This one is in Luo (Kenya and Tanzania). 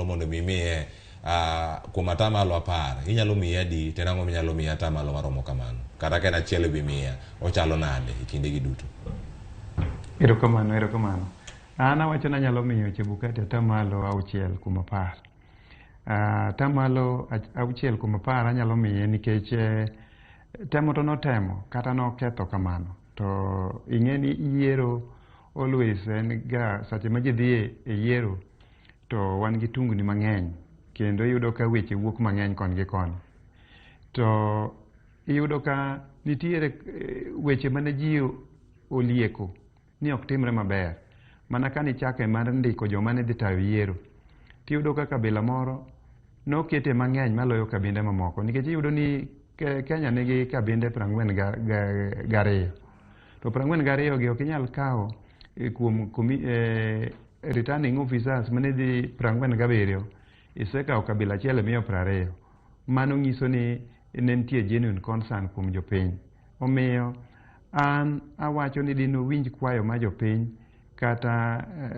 mondo miye kuom atamalo 10 inyalo miya adi to nang'o minyalo miya atamalo maromo kamano kata ka en achiel ewi 100 ochalo nade e kindegi duto? Erokamano. An awacho ni anyalo miyo Chebukati atamalo 6 kuom 10. Atamalo 6 kuom 10 anyalo miye nikech temo to notemo kata noketho kamano. To ing'e ni yiero always en ga seche ma ji dhi e yiero to wan gi tungni mang'eny kendo iyudo ka weche wuok mang'eny kon gi koni. To iyudo ka nitiere weche mane ji olieko ni ok timre maber. Mana ka nichake mar ndiko joma ne dhi tayo yiero. Tiyudo ka kabila moro nokete mang'eny maloyo kabinde mamoko. Nikech iyudo ni Kenya nigi kabinde 42. To 42 gi ok inyal kawo kuom returning officers mane dhi 47 isekawo kabila achiel miyo 20. Mano nyiso ni ne nitie genuine concern kuom jopiny. Omiyo an awacho ni dino winj kwayo ma jopiny kata